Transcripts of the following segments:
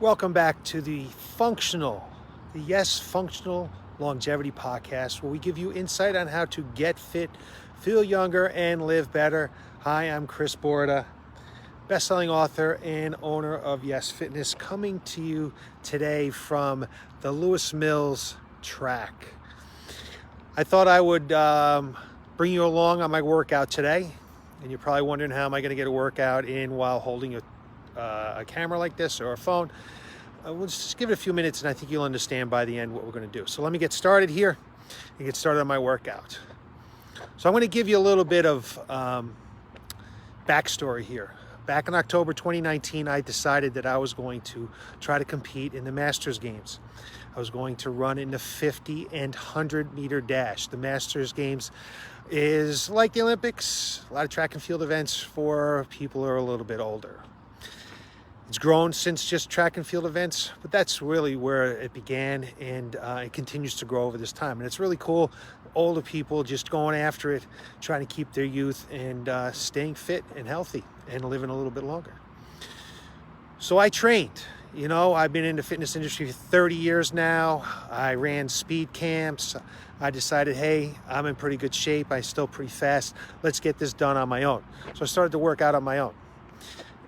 Welcome back to the Y.E.S Functional Longevity Podcast, where we give you insight on how to get fit, feel younger, and live better. Hi, I'm Chris Borda, best-selling author and owner of Y.E.S Fitness, coming to you today from the Lewis Mills track. I thought I would bring you along on my workout today, and you're probably wondering, how am I going to get a workout in while holding a camera like this or a phone? We'll just give it a few minutes, and I think you'll understand by the end what we're going to do. So let me get started here and get started on my workout. So I'm going to give you a little bit of backstory here. Back in October 2019, I decided that I was going to try to compete in the Masters Games. I was going to run in the 50 and 100 meter dash. The Masters Games is like the Olympics, a lot of track and field events for people who are a little bit older. It's grown since just track and field events, but that's really where it began, and it continues to grow over this time. And it's really cool, older people just going after it, trying to keep their youth and staying fit and healthy and living a little bit longer. So I trained. You know, I've been in the fitness industry for 30 years now. I ran speed camps. I decided, hey, I'm in pretty good shape. I'm still pretty fast. Let's get this done on my own. So I started to work out on my own.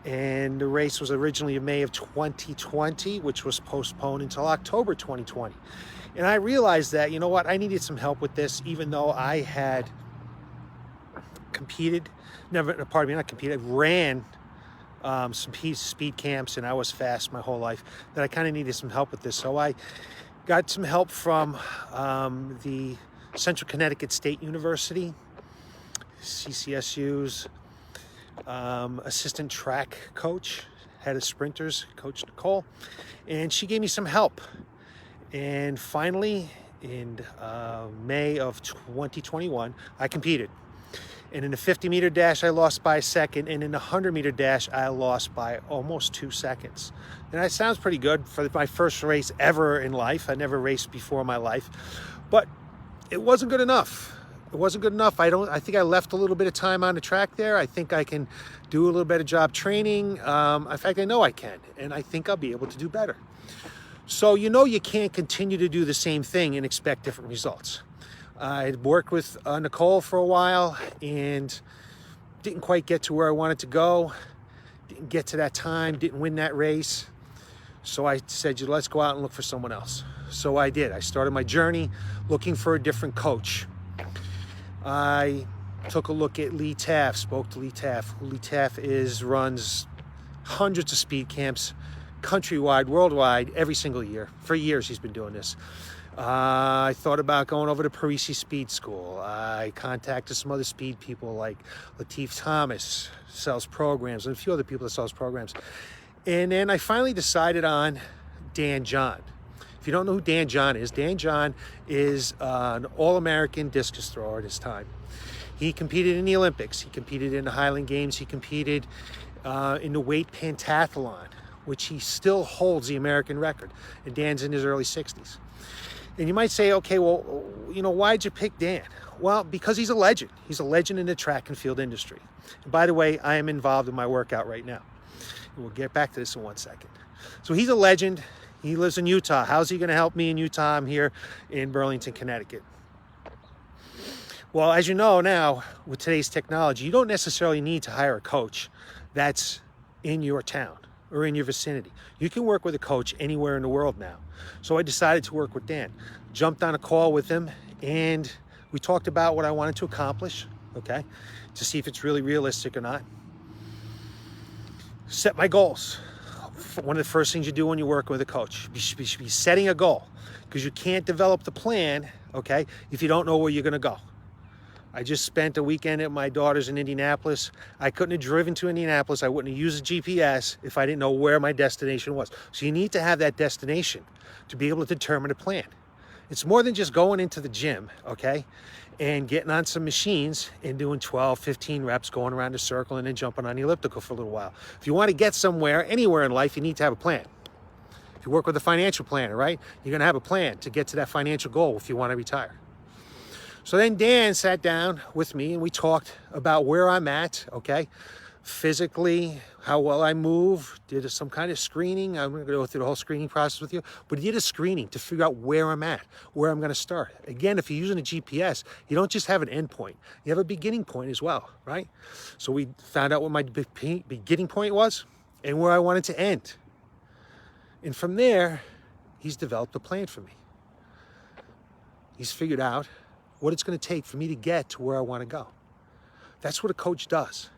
And the race was originally in May of 2020, which was postponed until October 2020. And I realized that, you know what, I needed some help with this, even though I had ran some speed camps, and I was fast my whole life, that I kind of needed some help with this. So I got some help from the Central Connecticut State University, CCSU's assistant track coach, head of sprinters, Coach Nicole, and she gave me some help. And finally, in May of 2021, I competed. And in the 50 meter dash, I lost by a second, and in the 100 meter dash, I lost by almost 2 seconds. And that sounds pretty good for my first race ever in life. I never raced before in my life, but it wasn't good enough. It wasn't good enough. I think I left a little bit of time on the track there. I think I can do a little better job training. In fact, I know I can, and I think I'll be able to do better. So you can't continue to do the same thing and expect different results. I worked with Nicole for a while and didn't quite get to where I wanted to go. Didn't get to that time, didn't win that race. So I said, let's go out and look for someone else. So I did. I started my journey looking for a different coach. I took a look at Lee Taff, spoke to Lee Taff. Lee Taff runs hundreds of speed camps, countrywide, worldwide, every single year. For years he's been doing this. I thought about going over to Parisi Speed School. I contacted some other speed people like Lateef Thomas, sells programs, and a few other people that sells programs. And then I finally decided on Dan John. If you don't know who Dan John is an All-American discus thrower at his time. He competed in the Olympics. He competed in the Highland Games. He competed in the weight pentathlon, which he still holds the American record. And Dan's in his early 60s. And you might say, okay, well, why'd you pick Dan? Well, because he's a legend. He's a legend in the track and field industry. And by the way, I am involved in my workout right now. We'll get back to this in 1 second. So he's a legend. He lives in Utah. How's he going to help me in Utah? I'm here in Burlington, Connecticut. Well, as you know now, with today's technology, you don't necessarily need to hire a coach that's in your town or in your vicinity. You can work with a coach anywhere in the world now. So I decided to work with Dan. Jumped on a call with him, and we talked about what I wanted to accomplish, okay, to see if it's really realistic or not. Set my goals. One of the first things you do when you work with a coach, you should be setting a goal, because you can't develop the plan, okay, if you don't know where you're going to go. I just spent a weekend at my daughter's in Indianapolis. I couldn't have driven to Indianapolis. I wouldn't have used a GPS if I didn't know where my destination was. So you need to have that destination to be able to determine a plan. It's more than just going into the gym, okay, and getting on some machines and doing 12, 15 reps, going around the circle and then jumping on the elliptical for a little while. If you want to get somewhere, anywhere in life, you need to have a plan. If you work with a financial planner, right, you're going to have a plan to get to that financial goal if you want to retire. So then Dan sat down with me and we talked about where I'm at, okay, physically, how well I move, did some kind of screening. I'm going to go through the whole screening process with you, but he did a screening to figure out where I'm at, where I'm going to start. Again, if you're using a GPS, you don't just have an end point, you have a beginning point as well, right? So we found out what my beginning point was and where I wanted to end. And from there, he's developed a plan for me. He's figured out what it's going to take for me to get to where I want to go. That's what a coach does.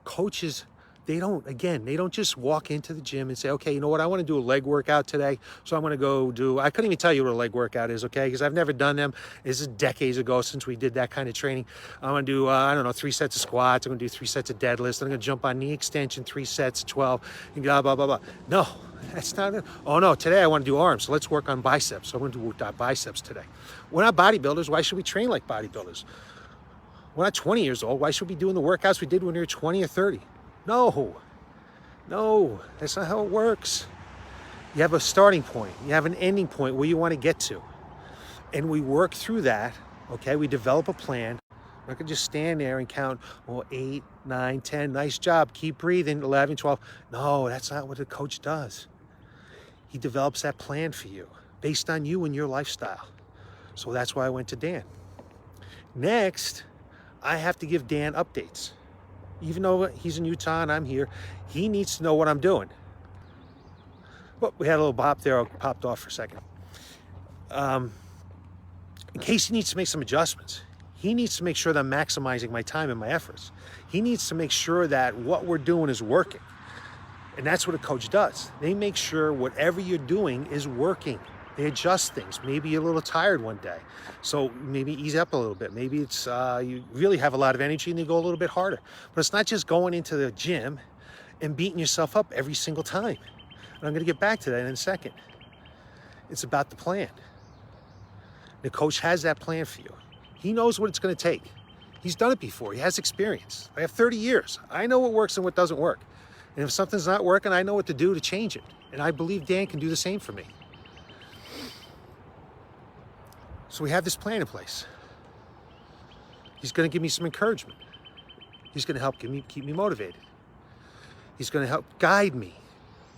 Coaches, they don't just walk into the gym and say, okay, you know what, I want to do a leg workout today, so I'm going to go do, I couldn't even tell you what a leg workout is, okay, because I've never done them. This is decades ago since we did that kind of training. I'm going to do, I don't know, 3 sets of squats, I'm going to do 3 sets of deadlifts, I'm going to jump on knee extension, 3 sets, 12, and blah, blah, blah, blah. No, that's not it. Oh no, today I want to do arms, so let's work on biceps. So I'm going to do biceps today. We're not bodybuilders, why should we train like bodybuilders? We're not 20 years old. Why should we be doing the workouts we did when we were 20 or 30? No, that's not how it works. You have a starting point. You have an ending point where you want to get to. And we work through that, okay? We develop a plan. We're not going to just stand there and count, 8, 9, 10, nice job, keep breathing, 11, 12. No, that's not what a coach does. He develops that plan for you based on you and your lifestyle. So that's why I went to Dan. Next, I have to give Dan updates. Even though he's in Utah and I'm here, he needs to know what I'm doing. Well, we had a little pop there, popped off for a second. In case he needs to make some adjustments, he needs to make sure that I'm maximizing my time and my efforts. He needs to make sure that what we're doing is working. And that's what a coach does. They make sure whatever you're doing is working. They adjust things. Maybe you're a little tired one day, so maybe ease up a little bit. Maybe it's you really have a lot of energy and you go a little bit harder. But it's not just going into the gym and beating yourself up every single time. And I'm going to get back to that in a second. It's about the plan. The coach has that plan for you. He knows what it's going to take. He's done it before. He has experience. I have 30 years. I know what works and what doesn't work. And if something's not working, I know what to do to change it. And I believe Dan can do the same for me. So we have this plan in place. He's going to give me some encouragement. He's going to help keep me motivated. He's going to help guide me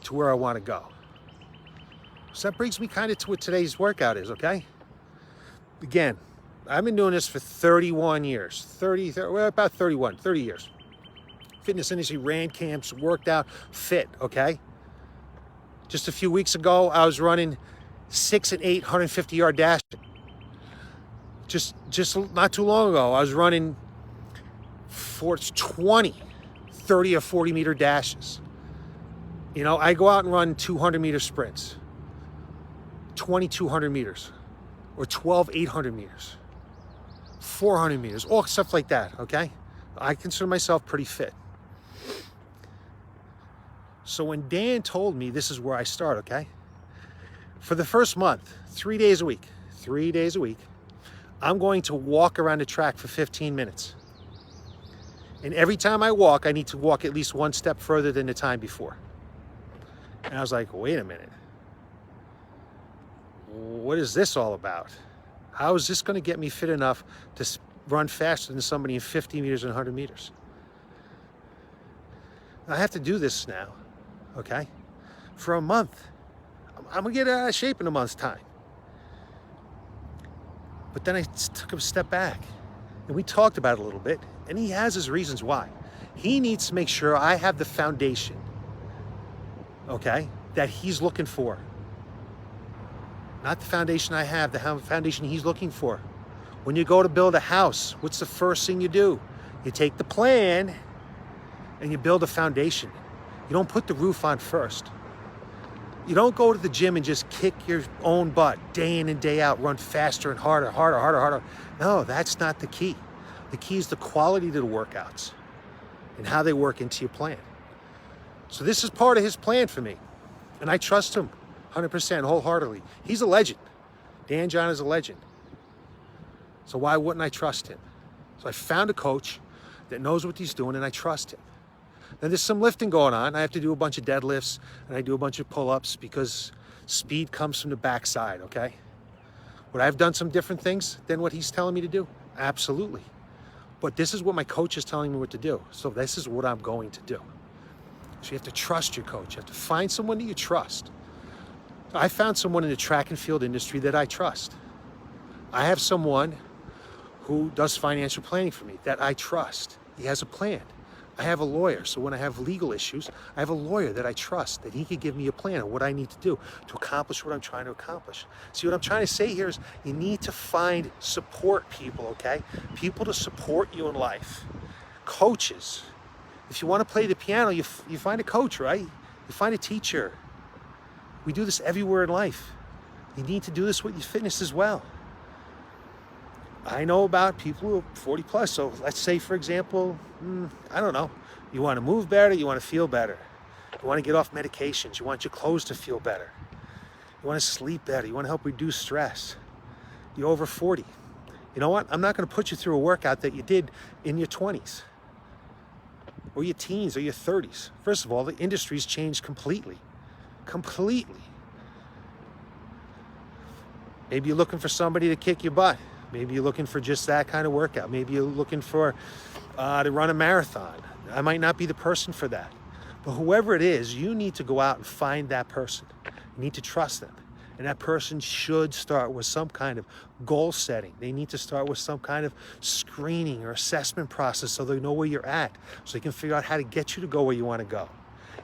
to where I want to go. So that brings me kind of to what today's workout is, okay? Again, I've been doing this for 31 years. 30 years. Fitness industry, ran camps, worked out, fit, okay? Just a few weeks ago, I was running 6 and 8 150-yard dashes. Just not too long ago, I was running 20, 30 or 40 meter dashes. You know, I go out and run 200 meter sprints, 2,200 meters, or 12, 800 meters, 400 meters, all stuff like that, okay? I consider myself pretty fit. So when Dan told me this is where I start, okay? For the first month, 3 days a week, I'm going to walk around the track for 15 minutes. And every time I walk, I need to walk at least one step further than the time before. And I was like, wait a minute. What is this all about? How is this going to get me fit enough to run faster than somebody in 50 meters and 100 meters? I have to do this now, okay? For a month. I'm going to get out of shape in a month's time. But then I took a step back and we talked about it a little bit, and he has his reasons why. He needs to make sure I have the foundation, okay, that he's looking for. Not the foundation I have, the foundation he's looking for. When you go to build a house, what's the first thing you do? You take the plan and you build a foundation. You don't put the roof on first. You don't go to the gym and just kick your own butt day in and day out, run faster and harder. No, that's not the key. The key is the quality of the workouts and how they work into your plan. So this is part of his plan for me. And I trust him 100% wholeheartedly. He's a legend. Dan John is a legend. So why wouldn't I trust him? So I found a coach that knows what he's doing and I trust him. Then there's some lifting going on. I have to do a bunch of deadlifts and I do a bunch of pull-ups because speed comes from the backside, okay? Would I have done some different things than what he's telling me to do? Absolutely. But this is what my coach is telling me what to do. So this is what I'm going to do. So you have to trust your coach. You have to find someone that you trust. I found someone in the track and field industry that I trust. I have someone who does financial planning for me that I trust. He has a plan. I have a lawyer, so when I have legal issues, I have a lawyer that I trust, that he can give me a plan of what I need to do to accomplish what I'm trying to accomplish. See, what I'm trying to say here is you need to find support people, okay? People to support you in life. Coaches. If you want to play the piano, you find a coach, right? You find a teacher. We do this everywhere in life. You need to do this with your fitness as well. I know about people who are 40 plus, so let's say, for example, I don't know, you want to move better, you want to feel better, you want to get off medications, you want your clothes to feel better, you want to sleep better, you want to help reduce stress. You're over 40. You know what? I'm not going to put you through a workout that you did in your 20s or your teens or your 30s. First of all, the industry's changed completely. Completely. Maybe you're looking for somebody to kick your butt. Maybe you're looking for just that kind of workout. Maybe you're looking for to run a marathon. I might not be the person for that. But whoever it is, you need to go out and find that person. You need to trust them. And that person should start with some kind of goal setting. They need to start with some kind of screening or assessment process so they know where you're at, so they can figure out how to get you to go where you want to go.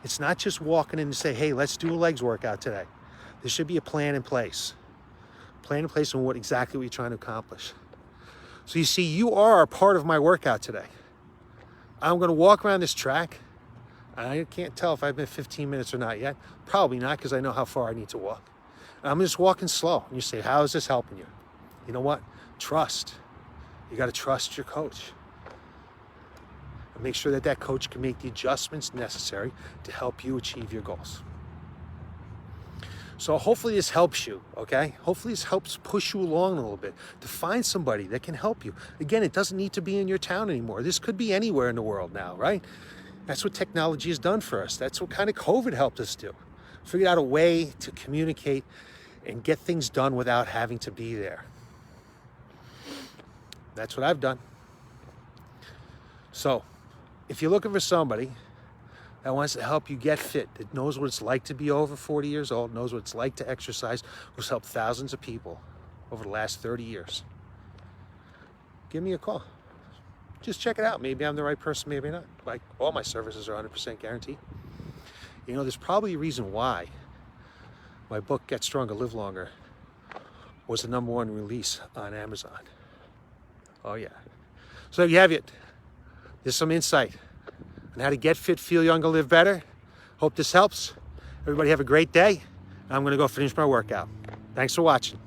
It's not just walking in and say, hey, let's do a legs workout today. There should be a plan in place. Plan in place on what exactly you're trying to accomplish. So you see, you are a part of my workout today. I'm going to walk around this track. I can't tell if I've been 15 minutes or not yet. Probably not, because I know how far I need to walk. I'm just walking slow. And you say, how is this helping you? You know what? Trust. You got to trust your coach. And make sure that that coach can make the adjustments necessary to help you achieve your goals. So hopefully this helps you, okay? Hopefully this helps push you along a little bit to find somebody that can help you. Again, it doesn't need to be in your town anymore. This could be anywhere in the world now, right? That's what technology has done for us. That's what kind of COVID helped us do. Figured out a way to communicate and get things done without having to be there. That's what I've done. So if you're looking for somebody that wants to help you get fit, that knows what it's like to be over 40 years old, knows what it's like to exercise, who's helped thousands of people over the last 30 years, give me a call. Just check it out. Maybe I'm the right person, maybe not. Like, all my services are 100% guaranteed. You know, there's probably a reason why my book, Get Stronger, Live Longer, was the #1 release on Amazon. Oh yeah. So there you have it. There's some insight on how to get fit, feel younger, live better. Hope this helps. Everybody have a great day. I'm going to go finish my workout. Thanks for watching.